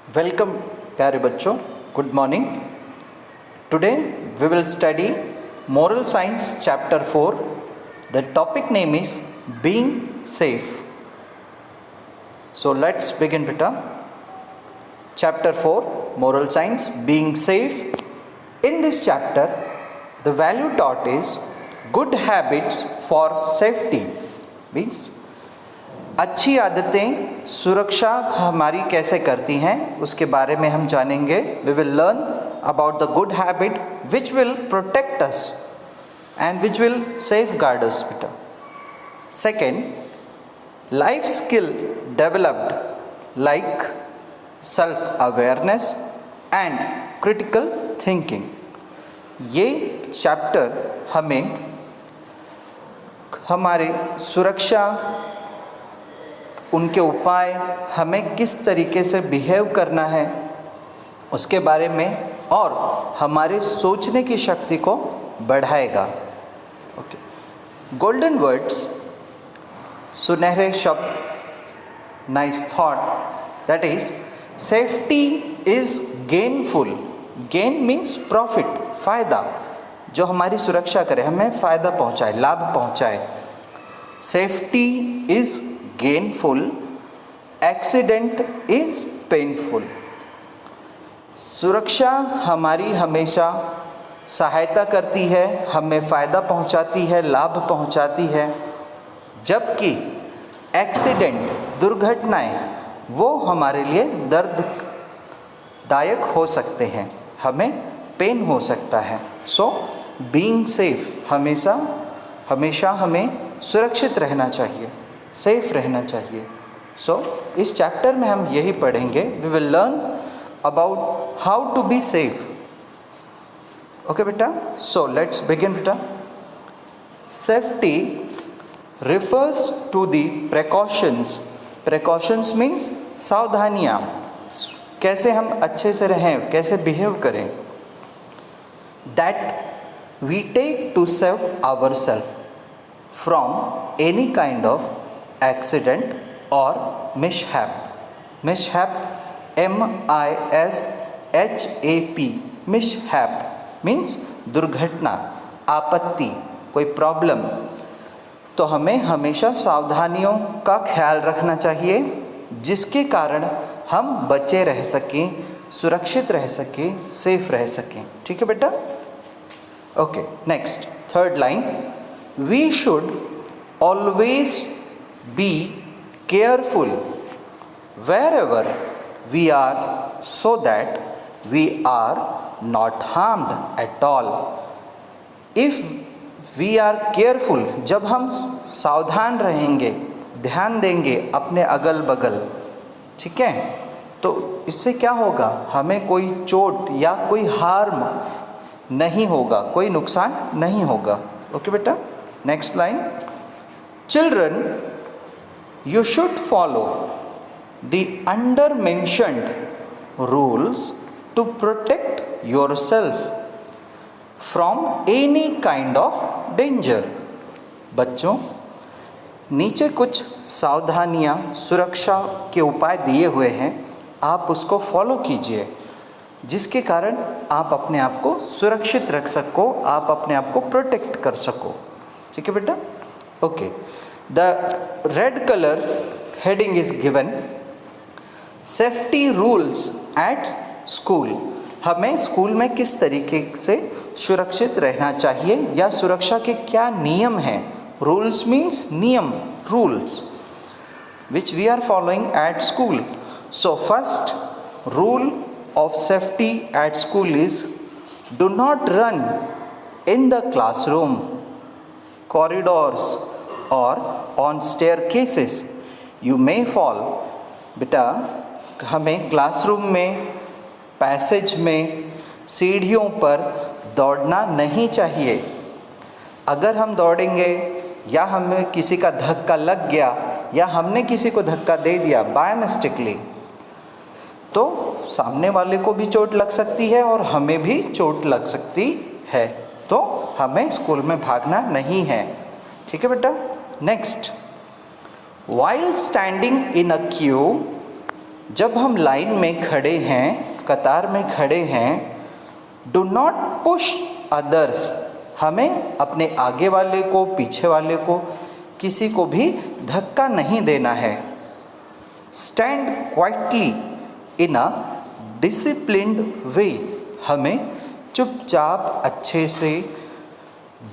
Welcome प्यारे बच्चों, good morning. Today we will study moral science chapter 4. The topic name is being safe. So let's begin बेटा. Chapter 4 Moral Science, Being Safe. In this chapter the value taught is good habits for safety. Means अच्छी आदतें सुरक्षा हमारी कैसे करती हैं उसके बारे में हम जानेंगे. We will learn about the good habit which will protect us and which will safeguard us better. Second, life skill developed like self awareness and critical thinking. ये चैप्टर हमें हमारे सुरक्षा, उनके उपाय, हमें किस तरीके से बिहेव करना है उसके बारे में और हमारे सोचने की शक्ति को बढ़ाएगा. ओके. गोल्डन वर्ड्स, सुनहरे शब्द, nice thought, that is safety is gainful. Gain means profit, फायदा, जो हमारी सुरक्षा करे, हमें फायदा पहुंचाए, लाभ पहुंचाए. Safety is gainful, accident is painful. सुरक्षा हमारी हमेशा सहायता करती है, हमें फायदा पहुंचाती है, लाभ पहुंचाती है, जबकि एक्सीडेंट, दुर्घटनाएं, वो हमारे लिए दर्ददायक हो सकते हैं, हमें पेन हो सकता है. सो बीइंग सेफ, हमेशा हमें सुरक्षित रहना चाहिए, सेफ रहना चाहिए. सो इस चैप्टर में हम यही पढ़ेंगे. We will learn about how to be safe. Okay बेटा. सो लेट्स बिगिन बेटा. Safety refers to the precautions. Precautions means सावधानियाँ, कैसे हम अच्छे से रहें, कैसे बिहेव करें. That we take to save ourselves from any kind of accident or mishap. Mishap, M-I-S-H-A-P. Mishap means दुर्घटना, आपत्ति, कोई प्रॉब्लम. तो हमें हमेशा सावधानियों का ख्याल रखना चाहिए जिसके कारण हम बचे रह सकें, सुरक्षित रह सकें, सेफ रह सकें. ठीक है बेटा. Okay. Next, third line. We should always be careful wherever we are so that we are not harmed at all. If we are careful, जब हम सावधान रहेंगे, ध्यान देंगे अपने अगल बगल, ठीक है, तो इससे क्या होगा, हमें कोई चोट या कोई हार्म नहीं होगा, कोई नुकसान नहीं होगा. ओके बेटा. Next line. Children, you should follow the undermentioned rules to protect yourself from any kind of danger. बच्चों, नीचे कुछ सावधानियाँ, सुरक्षा के उपाय दिए हुए हैं, आप उसको फॉलो कीजिए जिसके कारण आप अपने आप को सुरक्षित रख सको, आप अपने आप को प्रोटेक्ट कर सको. ठीक है बेटा. Okay. The red colour heading is given. Safety rules at school. हमें स्कूल में किस तरीके से सुरक्षित रहना चाहिए या सुरक्षा के क्या नियम हैं. रूल्स मीन्स नियम, rules which we are following at school. So first rule of safety at school is do not run in the classroom, corridors or on staircases. You may fall. बेटा, हमें क्लासरूम में, passage में, सीढ़ियों पर दौड़ना नहीं चाहिए. अगर हम दौड़ेंगे या हमें किसी का धक्का लग गया या हमने किसी को धक्का दे दिया बाय मिस्टेकली, तो सामने वाले को भी चोट लग सकती है और हमें भी चोट लग सकती है. तो हमें स्कूल में भागना नहीं है. ठीक है बेटा. Next, while standing in a queue जब हम लाइन में खड़े हैं, कतार में खड़े हैं, डू नॉट पुश अदर्स, हमें अपने आगे वाले को, पीछे वाले को, किसी को भी धक्का नहीं देना है। स्टैंड क्वाइटली इन अ डिसिप्लिन्ड वे, हमें चुपचाप अच्छे से,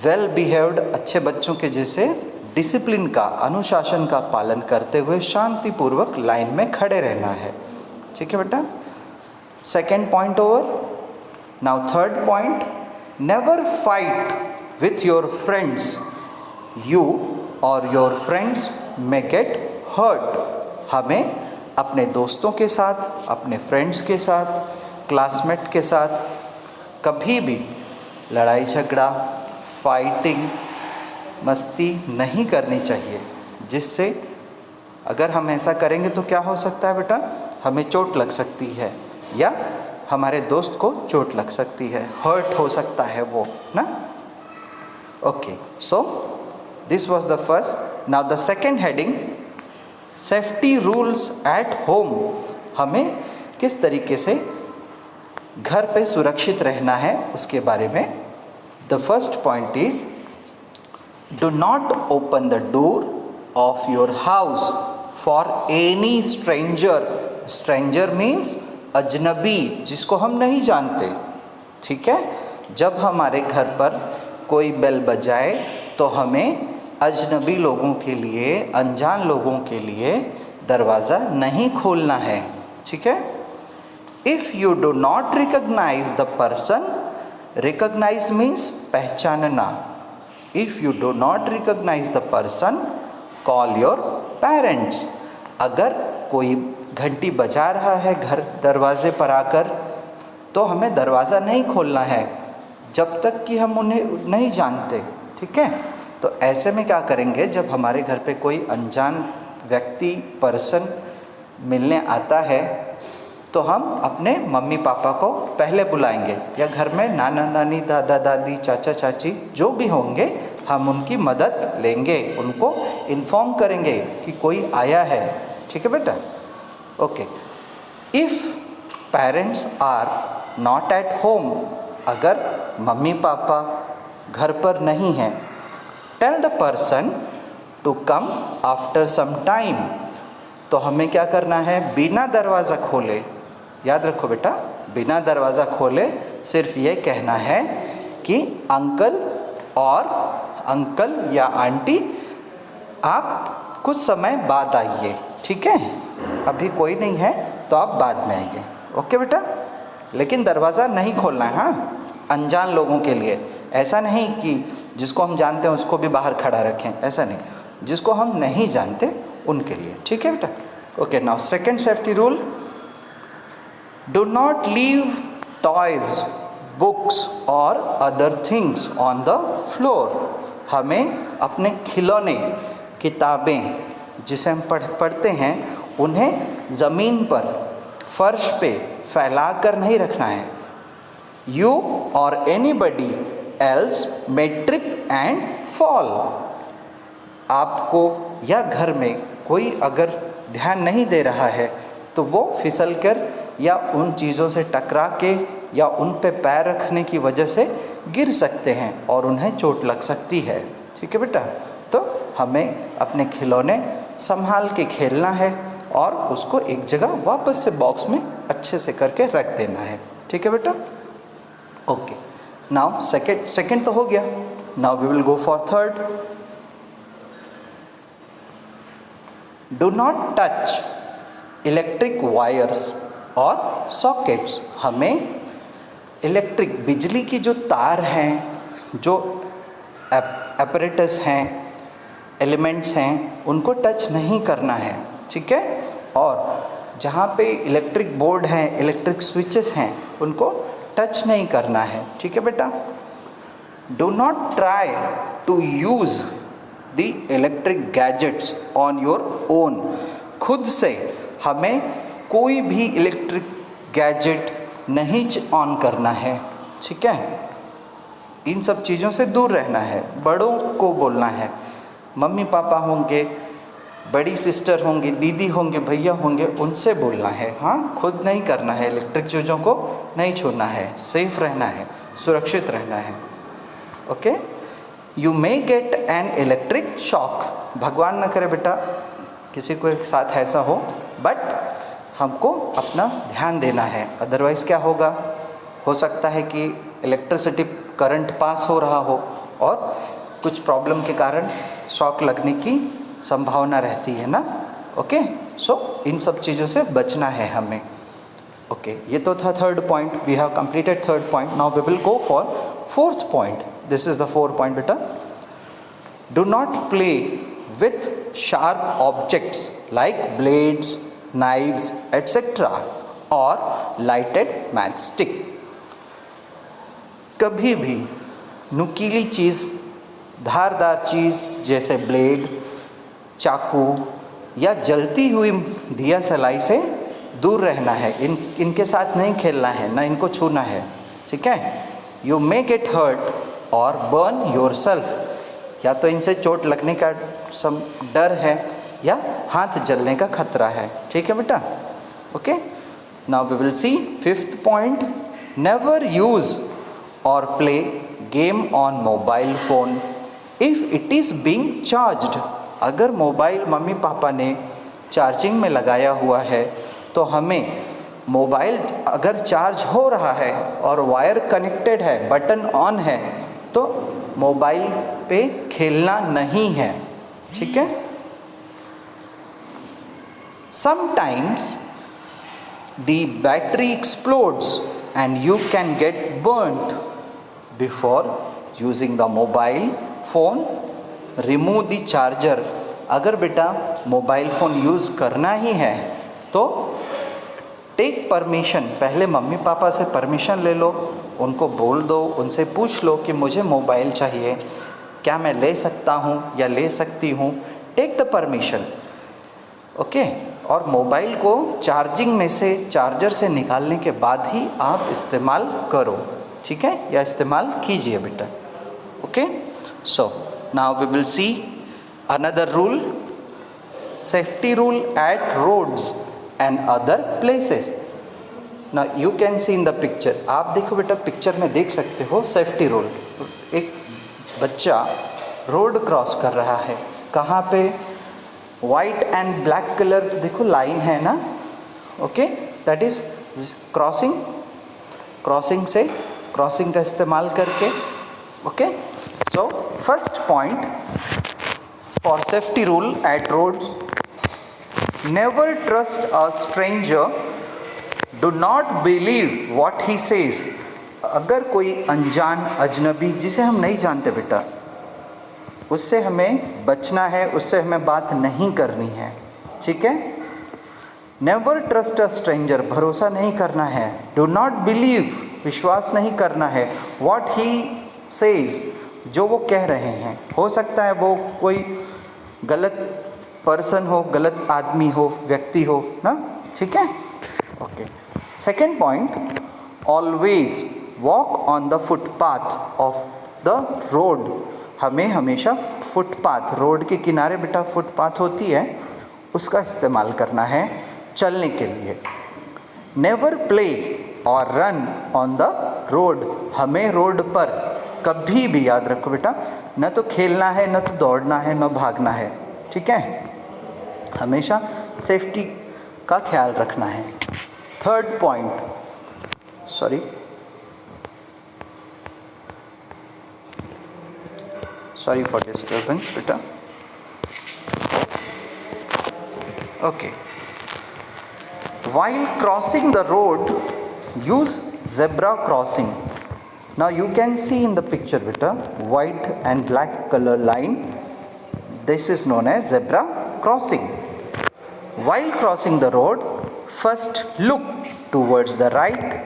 वेल बिहेव्ड अच्छे बच्चों के जैसे डिसिप्लिन का, अनुशासन का पालन करते हुए शांतिपूर्वक लाइन में खड़े रहना है। ठीक है बेटा, second point over. Now third point, never fight with your friends, you और your friends may get hurt, हमें अपने दोस्तों के साथ, अपने फ्रेंड्स के साथ, क्लासमेट के साथ कभी भी लड़ाई झगड़ा, फाइटिंग, मस्ती नहीं करनी चाहिए, जिससे अगर हम ऐसा करेंगे तो क्या हो सकता है बेटा, हमें चोट लग सकती है या हमारे दोस्त को चोट लग सकती है, हर्ट हो सकता है वो ना। Okay, so this was the first. Now the second heading, safety rules at home, हमें किस तरीके से घर पे सुरक्षित रहना है उसके बारे में। The first point is, do not open the door of your house for any stranger. Stranger means अजनबी, जिसको हम नहीं जानते। ठीक है, जब हमारे घर पर कोई बेल बजाए तो हमें अजनबी लोगों के लिए, अनजान लोगों के लिए दरवाज़ा नहीं खोलना है। ठीक है, if you do not recognise the person, recognise means पहचानना, if you do not recognise the person call your parents. अगर कोई घंटी बजा रहा है घर दरवाजे पर आकर, तो हमें दरवाज़ा नहीं खोलना है जब तक कि हम उन्हें नहीं जानते। ठीक है, तो ऐसे में क्या करेंगे, जब हमारे घर पे कोई अनजान व्यक्ति, पर्सन मिलने आता है, तो हम अपने मम्मी पापा को पहले बुलाएंगे, या घर में नाना नानी, दादा दादी, चाचा चाची जो भी होंगे, हम उनकी मदद लेंगे, उनको इन्फॉर्म करेंगे कि कोई आया है। ठीक है बेटा, okay. If parents are not at home, अगर मम्मी पापा घर पर नहीं हैं, tell the person to come after some time, तो हमें क्या करना है, बिना दरवाज़ा खोले, याद रखो बेटा, बिना दरवाज़ा खोले सिर्फ ये कहना है कि अंकल या आंटी आप कुछ समय बाद आइए। ठीक है, अभी कोई नहीं है तो आप बाद में आइए। ओके बेटा, लेकिन दरवाज़ा नहीं खोलना है, हाँ, अनजान लोगों के लिए। ऐसा नहीं कि जिसको हम जानते हैं उसको भी बाहर खड़ा रखें, ऐसा नहीं, जिसको हम नहीं जानते उनके लिए। ठीक है बेटा, okay. Now second safety rule, do not leave toys, books और other things on the floor, हमें अपने खिलौने, किताबें जिसे हम पढ़ते हैं, उन्हें ज़मीन पर, फर्श पे फैला कर नहीं रखना है। यू और anybody else may trip and fall, आपको या घर में कोई अगर ध्यान नहीं दे रहा है तो वो फिसल कर या उन चीज़ों से टकरा के या उन पे पैर रखने की वजह से गिर सकते हैं और उन्हें चोट लग सकती है। ठीक है बेटा, तो हमें अपने खिलौने संभाल के खेलना है और उसको एक जगह वापस से बॉक्स में अच्छे से करके रख देना है। ठीक है बेटा, ओके। नाउ सेकेंड तो हो गया, now we will go for third. Do not touch electric wires और सॉकेट्स, हमें इलेक्ट्रिक, बिजली की जो तार हैं, जो एपरेटस हैं, एलिमेंट्स हैं, उनको टच नहीं करना है। ठीक है, और जहाँ पे इलेक्ट्रिक बोर्ड हैं, इलेक्ट्रिक स्विचेस हैं, उनको टच नहीं करना है। ठीक है बेटा, do not try to use the electric gadgets on your own, खुद से हमें कोई भी इलेक्ट्रिक गैजेट नहीं ऑन करना है। ठीक है, इन सब चीज़ों से दूर रहना है, बड़ों को बोलना है। मम्मी पापा होंगे, बड़ी सिस्टर होंगी, दीदी होंगे, भैया होंगे, उनसे बोलना है। हाँ, खुद नहीं करना है, इलेक्ट्रिक चीज़ों को नहीं छूना है, सेफ रहना है, सुरक्षित रहना है। Okay, you may get an electric shock, भगवान न करे बेटा किसी को एक साथ ऐसा हो, बट हमको अपना ध्यान देना है, अदरवाइज़ क्या होगा, हो सकता है कि इलेक्ट्रिसिटी करंट पास हो रहा हो और कुछ प्रॉब्लम के कारण शॉक लगने की संभावना रहती है ना। ओके, सो इन सब चीज़ों से बचना है हमें। ओके, ये तो था third point, we have completed third point. Now we will go for fourth point. This is the fourth point बेटा। Do not play with sharp objects like blades, knives etcetera और लाइटेड मैच स्टिक। कभी भी नुकीली चीज़, धारदार चीज़ जैसे blade, चाकू या जलती हुई दिया सलाई से दूर रहना है। इनके साथ नहीं खेलना है, ना इनको छूना है, ठीक है। यू मे गेट हर्ट और बर्न योर सेल्फ, या तो इनसे चोट लगने का सम डर है या हाथ जलने का खतरा है, ठीक है बेटा। Okay, now we will see fifth point. Never use or play game on mobile phone if it is being charged. अगर मोबाइल मम्मी पापा ने चार्जिंग में लगाया हुआ है तो हमें मोबाइल अगर चार्ज हो रहा है और वायर कनेक्टेड है, बटन ऑन है, तो मोबाइल पे खेलना नहीं है, ठीक है। Sometimes the battery explodes and you can get burned before using the mobile phone. Remove the charger. अगर बेटा मोबाइल फ़ोन यूज़ करना ही है तो टेक परमिशन, पहले मम्मी पापा से परमिशन ले लो, उनको बोल दो, उनसे पूछ लो कि मुझे मोबाइल चाहिए, क्या मैं ले सकता हूँ या ले सकती हूँ। Take the permission, okay. और मोबाइल को चार्जिंग में से, चार्जर से निकालने के बाद ही आप इस्तेमाल करो, ठीक है, या इस्तेमाल कीजिए बेटा। Okay, so now we will see another rule, safety rule at roads and other places. Now you can see in the picture, आप देखो बेटा, पिक्चर में देख सकते हो सेफ्टी रूल। एक बच्चा रोड क्रॉस कर रहा है, कहाँ पे, वाइट एंड ब्लैक कलर देखो लाइन है ना, okay, that is crossing. Crossing का इस्तेमाल करके, okay. So first point for safety rule at roads, never trust a stranger, do not believe what he says. अगर कोई अनजान, अजनबी जिसे हम नहीं जानते बेटा, उससे हमें बचना है, उससे हमें बात नहीं करनी है, ठीक है। नेवर ट्रस्ट अ स्ट्रेंजर, भरोसा नहीं करना है। डू नॉट बिलीव, विश्वास नहीं करना है। व्हाट ही सेज, जो वो कह रहे हैं। हो सकता है वो कोई गलत पर्सन हो, गलत आदमी हो, व्यक्ति हो ना, ठीक है। Okay, second point, always walk on the footpath of the road. हमें हमेशा फुटपाथ, रोड के किनारे बेटा फुटपाथ होती है, उसका इस्तेमाल करना है चलने के लिए। नेवर प्ले और रन ऑन द रोड, हमें रोड पर कभी भी, याद रखो बेटा, न तो खेलना है, न तो दौड़ना है, न भागना है, ठीक है। हमेशा सेफ्टी का ख्याल रखना है। Third point, sorry for disturbance बेटा। Okay, while crossing the road use zebra crossing. Now you can see in the picture beta, white and black color line, this is known as zebra crossing. While crossing the road, first look towards the right,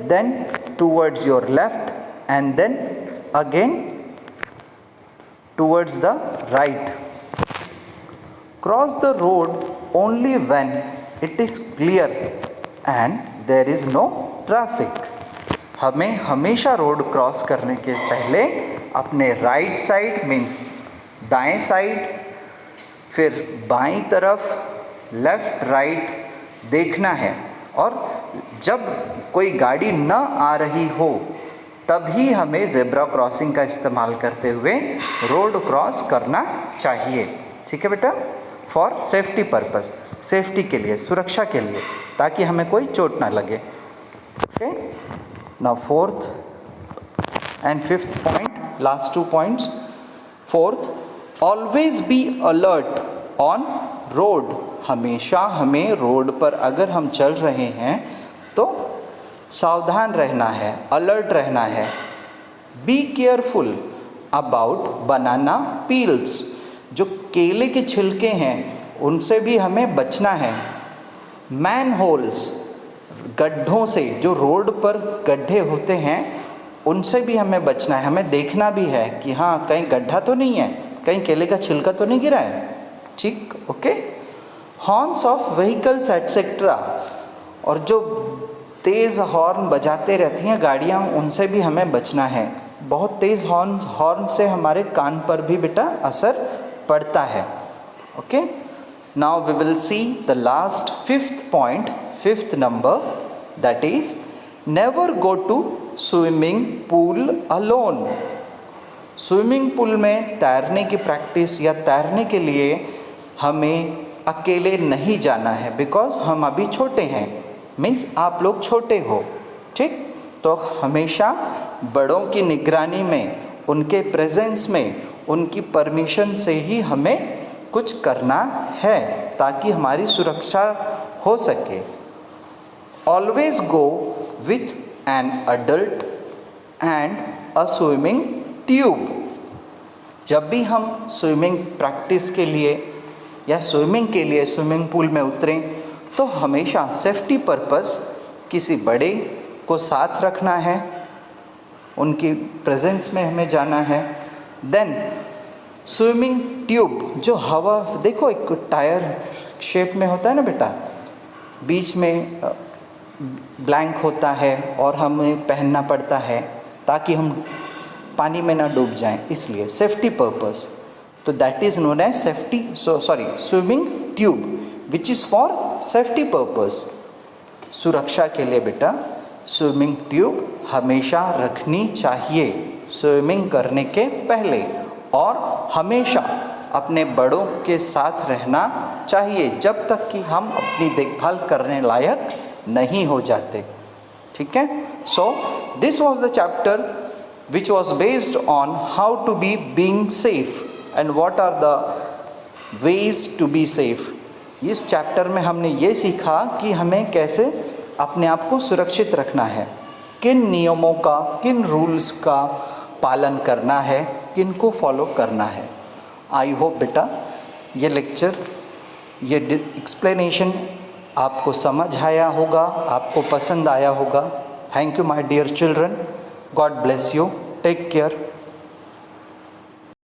then towards your left, and then again towards the right. Cross the road only when it is clear and there is no traffic. हमें हमेशा road cross करने के पहले अपने right side means दाएं side, फिर बाईं तरफ, लेफ्ट राइट देखना है। और जब कोई गाड़ी न आ रही हो तभी हमें ज़ेब्रा क्रॉसिंग का इस्तेमाल करते हुए रोड क्रॉस करना चाहिए। ठीक है बेटा, फॉर सेफ्टी पर्पस, सेफ्टी के लिए, सुरक्षा के लिए, ताकि हमें कोई चोट ना लगे। Okay, now fourth and fifth point, last 2 points. Fourth, always be alert on road. हमेशा हमें रोड पर अगर हम चल रहे हैं तो सावधान रहना है, अलर्ट रहना है। Be careful about banana peels. जो केले के छिलके हैं उनसे भी हमें बचना है। मैन होल्स, गड्ढों से, जो रोड पर गड्ढे होते हैं उनसे भी हमें बचना है। हमें देखना भी है कि हाँ कहीं गड्ढा तो नहीं है, कहीं केले का छिलका तो नहीं गिरा है। ठीक, okay. Horns of vehicles etcetera, और जो तेज़ हॉर्न बजाते रहती हैं गाड़ियाँ, उनसे भी हमें बचना है। बहुत तेज़ हॉर्न से हमारे कान पर भी बेटा असर पड़ता है। Okay, now we will see the last fifth point, fifth number, that is never go to swimming pool alone. Swimming pool में तैरने की प्रैक्टिस या तैरने के लिए हमें अकेले नहीं जाना है, बिकॉज हम अभी छोटे हैं, मीन्स आप लोग छोटे हो। ठीक, तो हमेशा बड़ों की निगरानी में, उनके प्रेजेंस में, उनकी परमिशन से ही हमें कुछ करना है ताकि हमारी सुरक्षा हो सके। Always go with an adult and a swimming tube. जब भी हम स्विमिंग प्रैक्टिस के लिए या स्विमिंग के लिए स्विमिंग पूल में उतरें तो हमेशा सेफ्टी पर्पस किसी बड़े को साथ रखना है, उनकी प्रेजेंस में हमें जाना है। देन स्विमिंग ट्यूब, जो हवा, देखो एक टायर शेप में होता है ना बेटा, बीच में ब्लैंक होता है और हमें पहनना पड़ता है ताकि हम पानी में ना डूब जाएं, इसलिए सेफ्टी पर्पस। तो that is known as swimming tube which is for safety purpose. सुरक्षा के लिए बेटा स्विमिंग ट्यूब हमेशा रखनी चाहिए स्विमिंग करने के पहले, और हमेशा अपने बड़ों के साथ रहना चाहिए जब तक कि हम अपनी देखभाल करने लायक नहीं हो जाते। ठीक है, so this was the chapter which was based on how to be being safe and what are the ways to be safe। इस चैप्टर में हमने ये सीखा कि हमें कैसे अपने आप को सुरक्षित रखना है, किन नियमों का, किन रूल्स का पालन करना है, किन को फॉलो करना है। आई होप बेटा ये लेक्चर, ये एक्सप्लेनेशन आपको समझ आया होगा, आपको पसंद आया होगा। Thank you my dear children, God bless you. Take care.